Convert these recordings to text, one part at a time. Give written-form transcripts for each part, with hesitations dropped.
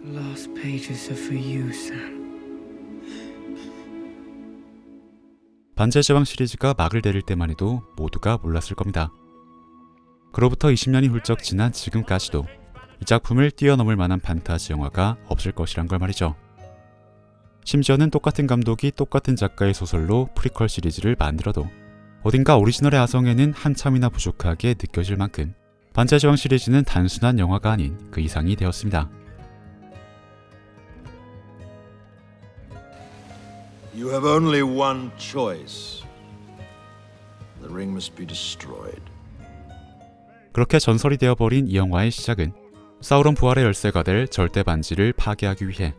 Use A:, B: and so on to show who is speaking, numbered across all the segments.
A: The last pages are for you, Sam.
B: 반지의 제왕 시리즈가 막을 내릴 때만 해도 모두가 몰랐을 겁니다. 그로부터 20년이 훌쩍 지난 지금까지도 이 작품을 뛰어넘을 만한 판타지 영화가 없을 것이란 걸 말이죠. 심지어는 똑같은 감독이 똑같은 작가의 소설로 프리퀄 시리즈를 만들어도 어딘가 오리지널의 아성에는 한참이나 부족하게 느껴질 만큼 반지의 제왕 시리즈는 단순한 영화가 아닌 그 이상이 되었습니다.
C: You have only one choice. The ring must be destroyed.
B: 그렇게 전설이 되어버린 이 영화의 시작은 사우론 부활의 열쇠가 될 절대 반지를 파괴하기 위해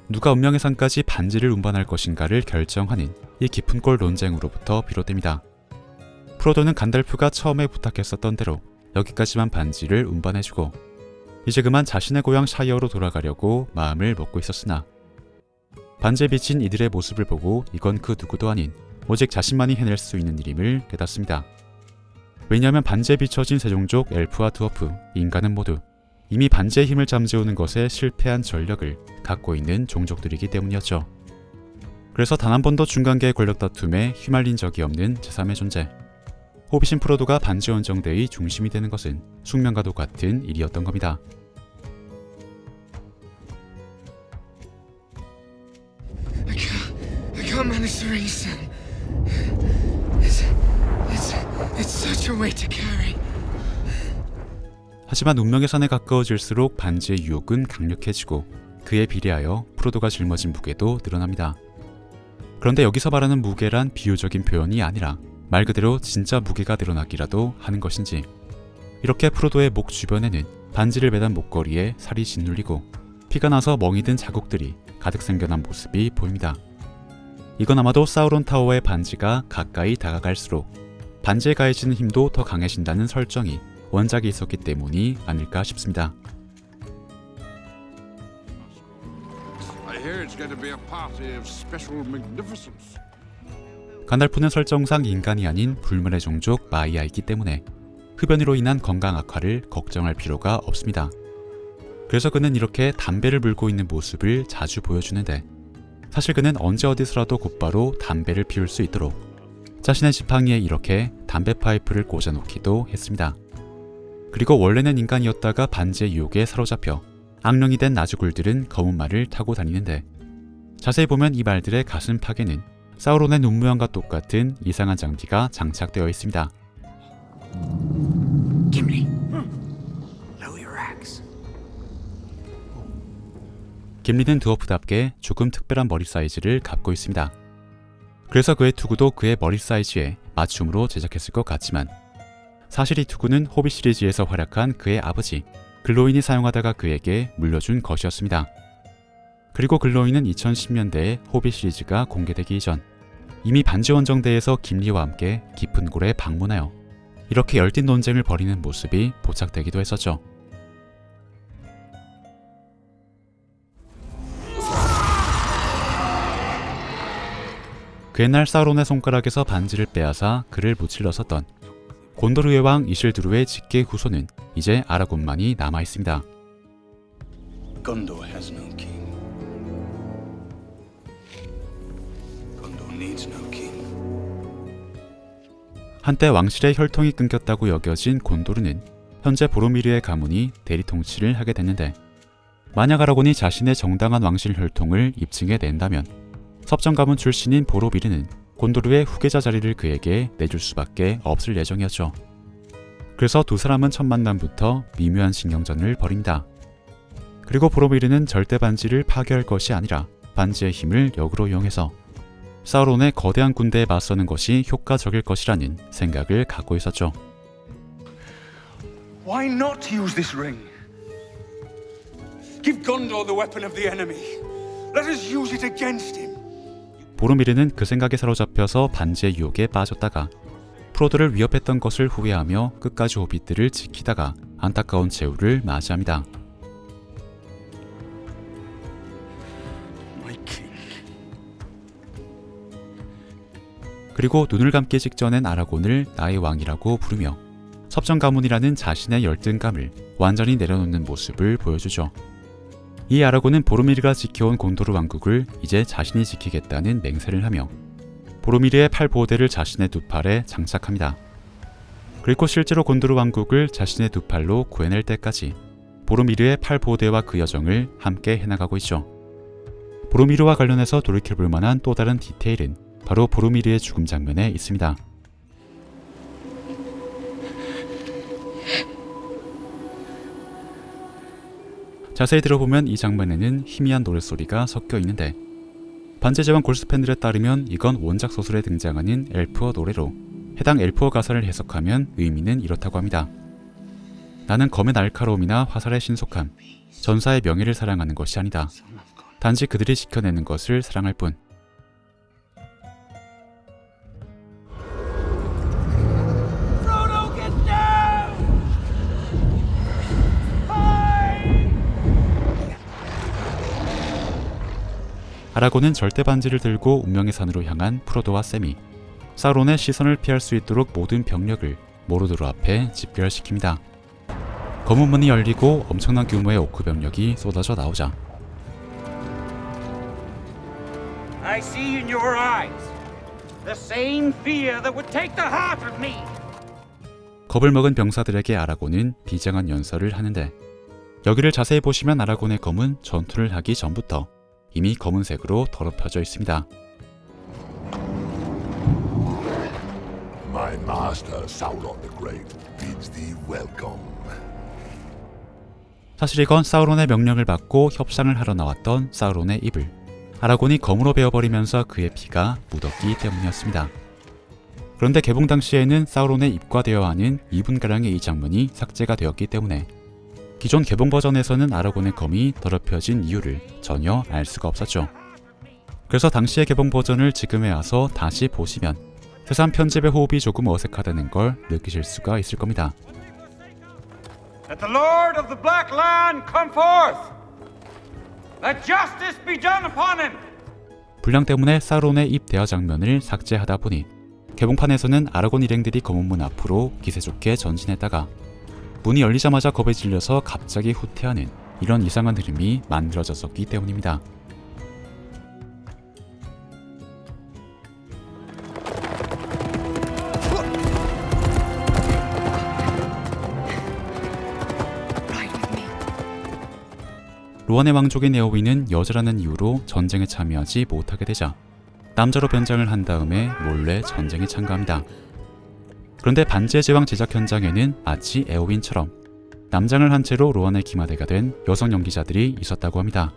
B: 누가 운명의 산까지 반지를 운반할 것인가를 결정하는 이 깊은 골 논쟁으로부터 비롯됩니다. 프로도는 간달프가 처음에 부탁했었던 대로 여기까지만 반지를 운반해주고 이제 그만 자신의 고향 샤이어로 돌아가려고 마음을 먹고 있었으나 반지에 비친 이들의 모습을 보고 이건 그 누구도 아닌 오직 자신만이 해낼 수 있는 일임을 깨닫습니다. 왜냐하면 반지에 비춰진 세종족 엘프와 드워프, 인간은 모두 이미 반지의 힘을 잠재우는 것에 실패한 전력을 갖고 있는 종족들이기 때문이었죠. 그래서 단 한 번도 중간계의 권력 다툼에 휘말린 적이 없는 제3의 존재. 호빗인 프로도가 반지 원정대의 중심이 되는 것은 숙명과도 같은 일이었던 겁니다.
A: I can't manage the ring, Sam. It's such a weight to carry.
B: 하지만 운명의 산에 가까워질수록 반지의 유혹은 강력해지고 그에 비례하여 프로도가 짊어진 무게도 늘어납니다. 그런데 여기서 말하는 무게란 비유적인 표현이 아니라 말 그대로 진짜 무게가 늘어나기라도 하는 것인지 이렇게 프로도의 목 주변에는 반지를 매단 목걸이에 살이 짓눌리고 피가 나서 멍이 든 자국들이 가득 생겨난 모습이 보입니다. 이건 아마도 사우론 타워의 반지가 가까이 다가갈수록 반지에 가해지는 힘도 더 강해진다는 설정이 원작에 있었기 때문이 아닐까 싶습니다.
D: I hear it's going to be a party of special magnificence.
B: 간달프는 설정상 인간이 아닌 불멸의 종족 마이아이기 때문에 흡연으로 인한 건강 악화를 걱정할 필요가 없습니다. 그래서 그는 이렇게 담배를 물고 있는 모습을 자주 보여주는데 사실 그는 언제 어디서라도 곧바로 담배를 피울 수 있도록 자신의 지팡이에 이렇게 담배 파이프를 꽂아놓기도 했습니다. 그리고 원래는 인간이었다가 반지의 유혹에 사로잡혀 악령이 된 나주굴들은 검은 말을 타고 다니는데 자세히 보면 이 말들의 가슴팍에는 사우론의 눈 모양과 똑같은 이상한 장비가 장착되어 있습니다.
A: Gimli, lower your axe.
B: 김리는 드워프답게 조금 특별한 머리 사이즈를 갖고 있습니다. 그래서 그의 투구도 그의 머리 사이즈에 맞춤으로 제작했을 것 같지만 사실 이 투구는 호빗 시리즈에서 활약한 그의 아버지 글로인이 사용하다가 그에게 물려준 것이었습니다. 그리고 글로인은 2010년대에 호빗 시리즈가 공개되기 이전 이미 반지 원정대에서 김리와 함께 깊은 골에 방문하여 이렇게 열띤 논쟁을 벌이는 모습이 포착되기도 했었죠. 그 옛날 사우론의 손가락에서 반지를 빼앗아 그를 무찔렀었던 곤도르의 왕 이실두르의 직계 후손은 이제 아라곤만이 남아있습니다.
E: Gondor has no king. Gondor needs no king.
B: 한때 왕실의 혈통이 끊겼다고 여겨진 곤도르는 현재 보로미르의 가문이 대리 통치를 하게 됐는데 만약 아라곤이 자신의 정당한 왕실 혈통을 입증해 낸다면 섭정 가문 출신인 보로미르는 곤도르의 후계자 자리를 그에게 내줄 수밖에 없을 예정이었죠. 그래서 두 사람은 첫 만남부터 미묘한 신경전을 벌인다. 그리고 보로미르는 절대 반지를 파괴할 것이 아니라 반지의 힘을 역으로 이용해서 사우론의 거대한 군대에 맞서는 것이 효과적일 것이라는 생각을 갖고 있었죠.
E: Why not use this ring? Give Gondor the weapon of the enemy. Let us use it against him.
B: 보로미르는 그 생각에 사로잡혀서 반지의 유혹에 빠졌다가 프로도를 위협했던 것을 후회하며 끝까지 호빗들을 지키다가 안타까운 최후를 맞이합니다.
E: My king.
B: 그리고 눈을 감기 직전엔 아라곤을 나의 왕이라고 부르며 섭정 가문이라는 자신의 열등감을 완전히 내려놓는 모습을 보여주죠. 이 아라곤은 보로미르가 지켜온 곤도르 왕국을 이제 자신이 지키겠다는 맹세를 하며 보로미르의 팔 보호대를 자신의 두 팔에 장착합니다. 그리고 실제로 곤도르 왕국을 자신의 두 팔로 구해낼 때까지 보로미르의 팔 보호대와 그 여정을 함께 해나가고 있죠. 보로미르와 관련해서 돌이켜볼 만한 또 다른 디테일은 바로 보로미르의 죽음 장면에 있습니다. 자세히 들어보면 이 장면에는 희미한 노랫소리가 섞여 있는데 반지의 제왕 골수 팬들에 따르면 이건 원작 소설에 등장하는 엘프어 노래로 해당 엘프어 가사를 해석하면 의미는 이렇다고 합니다. 나는 검의 날카로움이나 화살의 신속함, 전사의 명예를 사랑하는 것이 아니다. 단지 그들이 지켜내는 것을 사랑할 뿐. 아라곤은 절대 반지를 들고 운명의 산으로 향한 프로도와 샘이 사우론의 시선을 피할 수 있도록 모든 병력을 모르드로 앞에 집결시킵니다. 검은 문이 열리고 엄청난 규모의 오크 병력이 쏟아져 나오자
E: I see in your eyes the same fear that would take the heart of me.
B: 겁을 먹은 병사들에게 아라곤은 비장한 연설을 하는데 여기를 자세히 보시면 아라곤의 검은 전투를 하기 전부터 이미 검은색으로 더럽혀져 있습니다.
F: My master Sauron the Great bids thee welcome.
B: 사실 이건 사우론의 명령을 받고 협상을 하러 나왔던 사우론의 입을 아라곤이 검으로 베어버리면서 그의 피가 묻었기 때문이었습니다. 그런데 개봉 당시에는 사우론의 입과 되어야 하는 2분가량의 이 장면이 삭제가 되었기 때문에 기존 개봉 버전에서는 아라곤의 검이 더럽혀진 이유를 전혀 알 수가 없었죠. 그래서 당시의 개봉 버전을 지금에 와서 다시 보시면 세상 편집의 호흡이 조금 어색하다는 걸 느끼실 수가 있을 겁니다.
E: Let the Lord of the Black Land come forth. Let justice be done upon him.
B: 분량 때문에 사우론의 입 대화 장면을 삭제하다 보니 개봉판에서는 아라곤 일행들이 검은 문 앞으로 기세 좋게 전진했다가 문이 열리자마자 겁에 질려서 갑자기 후퇴하는 이런 이상한 흐름이 만들어졌었기 때문입니다. 로안의 왕족인 에어윈은 여자라는 이유로 전쟁에 참여하지 못하게 되자 남자로 변장을 한 다음에 몰래 전쟁에 참가합니다. 그런데 반지의 제왕 제작 현장에는 마치 에어윈처럼 남장을 한 채로 로안의 기마대가 된 여성 연기자들이 있었다고 합니다.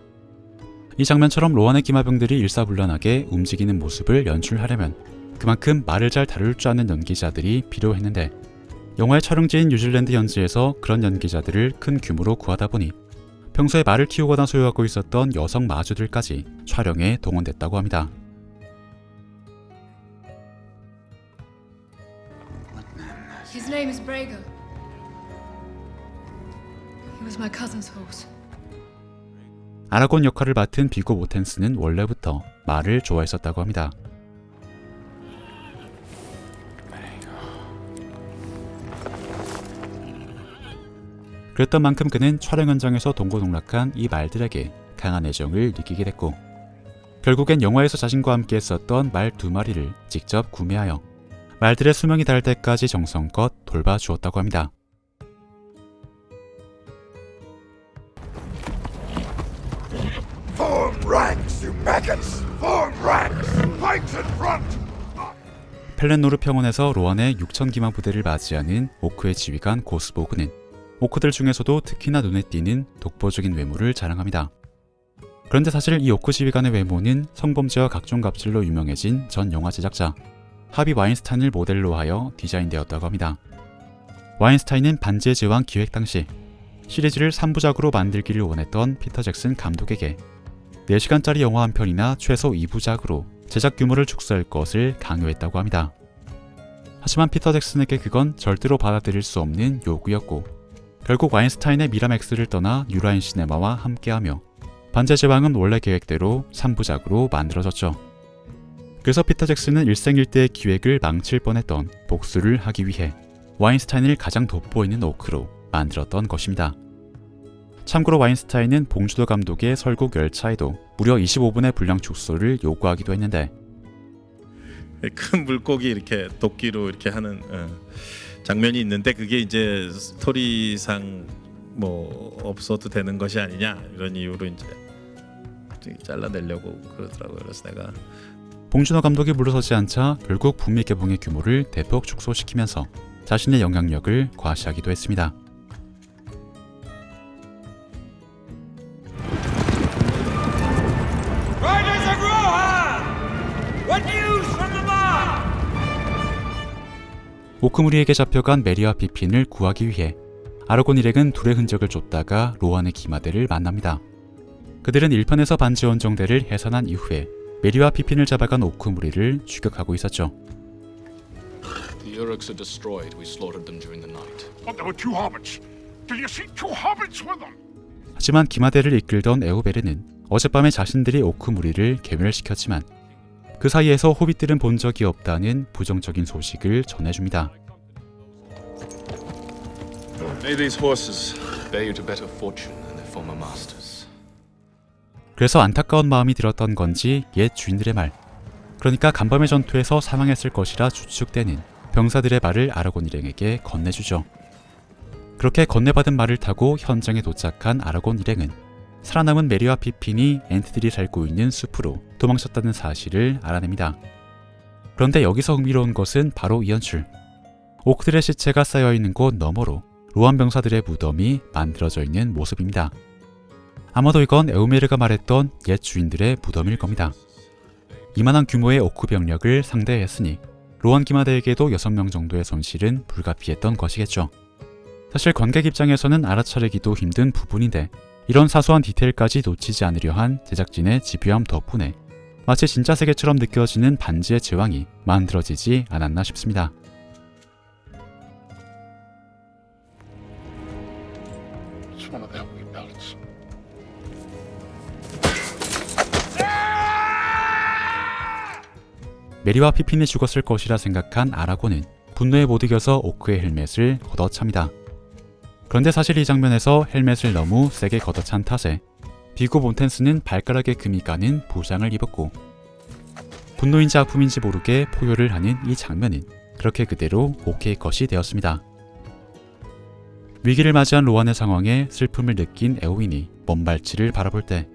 B: 이 장면처럼 로안의 기마병들이 일사불란하게 움직이는 모습을 연출하려면 그만큼 말을 잘 다룰 줄 아는 연기자들이 필요했는데 영화의 촬영지인 뉴질랜드 현지에서 그런 연기자들을 큰 규모로 구하다 보니 평소에 말을 키우거나 소유하고 있었던 여성 마주들까지 촬영에 동원됐다고 합니다.
G: His name is Brago. He was my cousin's horse.
B: 아라곤 역할을 맡은 비고 모텐스는 원래부터 말을 좋아했었다고 합니다. 그랬던 만큼 그는 촬영 현장에서 동고동락한 이 말들에게 강한 애정을 느끼게 됐고 결국엔 영화에서 자신과 함께 했었던 말 2마리를 직접 구매하여 말들의 수명이 닿을 때까지 정성껏 돌봐주었다고 합니다.
F: Form ranks, you maggots! Form ranks! Fight in front!
B: 펠렌노르 평원에서 로안의 6,000기마 부대를 맞이하는 오크의 지휘관 고스보그는 오크들 중에서도 특히나 눈에 띄는 독보적인 외모를 자랑합니다. 그런데 사실 이 오크 지휘관의 외모는 성범죄와 각종 갑질로 유명해진 전 영화 제작자 하비 와인스타인을 모델로 하여 디자인되었다고 합니다. 와인스타인은 반지의 제왕 기획 당시 시리즈를 3부작으로 만들기를 원했던 피터 잭슨 감독에게 4시간짜리 영화 한 편이나 최소 2부작으로 제작 규모를 축소할 것을 강요했다고 합니다. 하지만 피터 잭슨에게 그건 절대로 받아들일 수 없는 요구였고 결국 와인스타인의 미라맥스를 떠나 뉴라인 시네마와 함께하며 반지의 제왕은 원래 계획대로 3부작으로 만들어졌죠. 그래서 피터 잭슨은 일생일대의 기획을 망칠 뻔했던 복수를 하기 위해 와인스타인을 가장 돋보이는 오크로 만들었던 것입니다. 참고로 와인스타인은 봉준호 감독의 설국 열차에도 무려 25분의 분량 축소를 요구하기도 했는데
H: 큰 물고기 이렇게 도끼로 이렇게 하는 장면이 있는데 그게 이제 스토리상 뭐 없어도 되는 것이 아니냐 이런 이유로 이제 잘라내려고 그러더라고요. 그래서 내가
B: 봉준호 감독이 물러서지 않자 결국 북미 개봉의 규모를 대폭 축소시키면서 자신의 영향력을 과시하기도 했습니다.
E: Riders of Rohan! What news from the mob?
B: 오크무리에게 잡혀간 메리와 피핀을 구하기 위해 아라곤 일행은 둘의 흔적을 쫓다가 로한의 기마대를 만납니다. 그들은 1편에서 반지 원정대를 해산한 이후에 메리와 피핀을 잡아간 오크무리를 추격하고 있었죠.
I: The Uruks are destroyed. We slaughtered them during the night.
F: But there were 2 hobbits. Did you see 2 hobbits with them?
B: 하지만 기마대를 이끌던 에오베르는 어젯밤에 자신들이 오크무리를 괴멸시켰지만 그 사이에서 호빗들은 본 적이 없다는 부정적인 소식을 전해줍니다.
I: May these horses bear you to better fortune than their former masters.
B: 그래서 안타까운 마음이 들었던 건지 옛 주인들의 말, 그러니까 간밤의 전투에서 사망했을 것이라 추측되는 병사들의 말을 아라곤 일행에게 건네주죠. 그렇게 건네받은 말을 타고 현장에 도착한 아라곤 일행은 살아남은 메리와 피핀이 엔트들이 살고 있는 숲으로 도망쳤다는 사실을 알아냅니다. 그런데 여기서 흥미로운 것은 바로 이 연출. 오크들의 시체가 쌓여있는 곳 너머로 로한 병사들의 무덤이 만들어져 있는 모습입니다. 아마도 이건 에오메르가 말했던 옛 주인들의 무덤일 겁니다. 이만한 규모의 오크 병력을 상대했으니 로한 기마대에게도 6명 정도의 손실은 불가피했던 것이겠죠. 사실 관객 입장에서는 알아차리기도 힘든 부분인데 이런 사소한 디테일까지 놓치지 않으려 한 제작진의 집요함 덕분에 마치 진짜 세계처럼 느껴지는 반지의 제왕이 만들어지지 않았나 싶습니다.
F: It's one of their wee belts.
B: 메리와 피핀이 죽었을 것이라 생각한 아라곤은 분노에 못 이겨서 오크의 헬멧을 걷어찹니다. 그런데 사실 이 장면에서 헬멧을 너무 세게 걷어찬 탓에 비고 몬텐스는 발가락에 금이 가는 부상을 입었고 분노인지 아픔인지 모르게 포효를 하는 이 장면은 그렇게 그대로 오케이 컷이 되었습니다. 위기를 맞이한 로한의 상황에 슬픔을 느낀 에오윈이 먼발치를 바라볼 때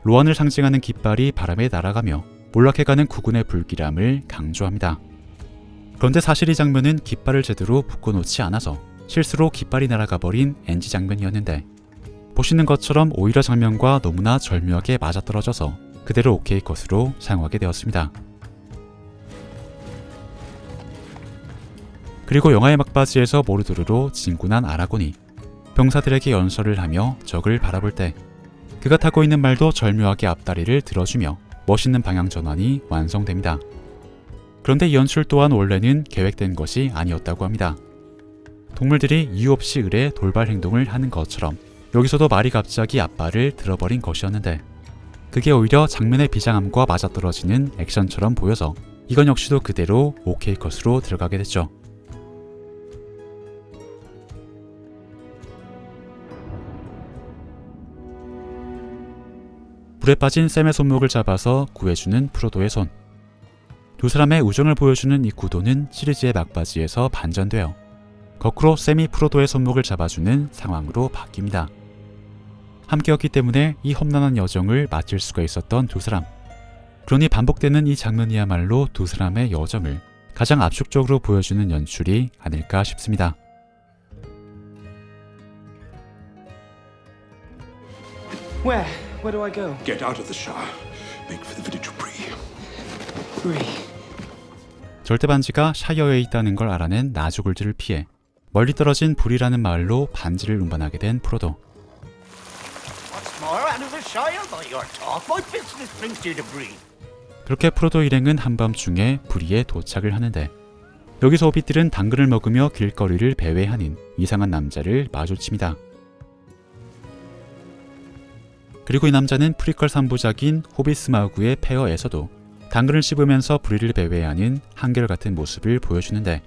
B: 로한을 상징하는 깃발이 바람에 날아가며 몰락해가는 구군의 불길함을 강조합니다. 그런데 사실 이 장면은 깃발을 제대로 묶어놓지 않아서 실수로 깃발이 날아가 버린 NG 장면이었는데 보시는 것처럼 오히려 장면과 너무나 절묘하게 맞아떨어져서 그대로 오케이 컷으로 사용하게 되었습니다. 그리고 영화의 막바지에서 모르드르로 진군한 아라곤이 병사들에게 연설을 하며 적을 바라볼 때 그가 타고 있는 말도 절묘하게 앞다리를 들어주며 멋있는 방향 전환이 완성됩니다. 그런데 이 연출 또한 원래는 계획된 것이 아니었다고 합니다. 동물들이 이유 없이 을에 돌발 행동을 하는 것처럼 여기서도 말이 갑자기 앞발을 들어버린 것이었는데 그게 오히려 장면의 비장함과 맞아떨어지는 액션처럼 보여서 이건 역시도 그대로 오케이 컷으로 들어가게 됐죠. 불에 빠진 샘의 손목을 잡아서 구해주는 프로도의 손. 두 사람의 우정을 보여주는 이 구도는 시리즈의 막바지에서 반전되어 거꾸로 샘이 프로도의 손목을 잡아주는 상황으로 바뀝니다. 함께였기 때문에 이 험난한 여정을 마칠 수가 있었던 두 사람. 그러니 반복되는 이 장면이야말로 두 사람의 여정을 가장 압축적으로 보여주는 연출이 아닐까 싶습니다.
A: Where? Where do I go?
F: Get out of the shower. Make for the village of Bree.
A: Bree.
B: 절대 반지가 샤이어에 있다는 걸 알아낸 나주골드를 피해 멀리 떨어진 불이라는 마을로 반지를 운반하게 된 프로도.
J: What's more, out of the Shire by your talk? My business brings you to Bree.
B: 그렇게 프로도 일행은 한밤중에 불이에 도착을 하는데 여기서 호빗들은 당근을 먹으며 길거리를 배회하는 이상한 남자를 마주칩니다. 그리고 이 남자는 프리퀄 3부작인 호빗 스마우그의 페어에서도 당근을 씹으면서 불의를 배회하는 한결같은 모습을 보여주는데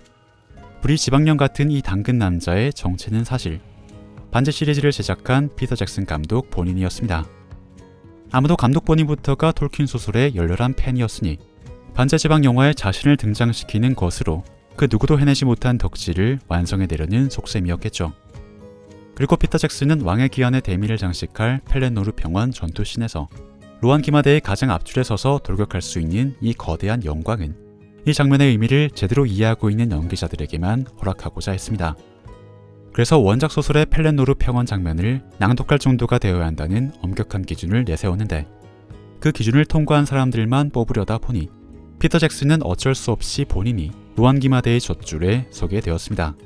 B: 불이 지방령 같은 이 당근 남자의 정체는 사실 반지 시리즈를 제작한 피터 잭슨 감독 본인이었습니다. 아무도 감독 본인부터가 톨킨 소설의 열렬한 팬이었으니 반지의 영화에 자신을 등장시키는 것으로 그 누구도 해내지 못한 덕질을 완성해내려는 속셈이었겠죠. 그리고 피터 잭슨은 왕의 귀환의 대미를 장식할 펠렌노르 평원 전투씬에서 로한 기마대의 가장 앞줄에 서서 돌격할 수 있는 이 거대한 영광은 이 장면의 의미를 제대로 이해하고 있는 연기자들에게만 허락하고자 했습니다. 그래서 원작 소설의 펠렌노르 평원 장면을 낭독할 정도가 되어야 한다는 엄격한 기준을 내세웠는데 그 기준을 통과한 사람들만 뽑으려다 보니 피터 잭슨은 어쩔 수 없이 본인이 로한 기마대의 젖줄에 서게 되었습니다.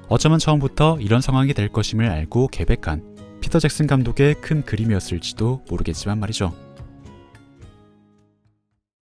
B: 어쩌면 처음부터 이런 상황이 될 것임을 알고 계획한 피터 잭슨 감독의 큰 그림이었을지도 모르겠지만 말이죠.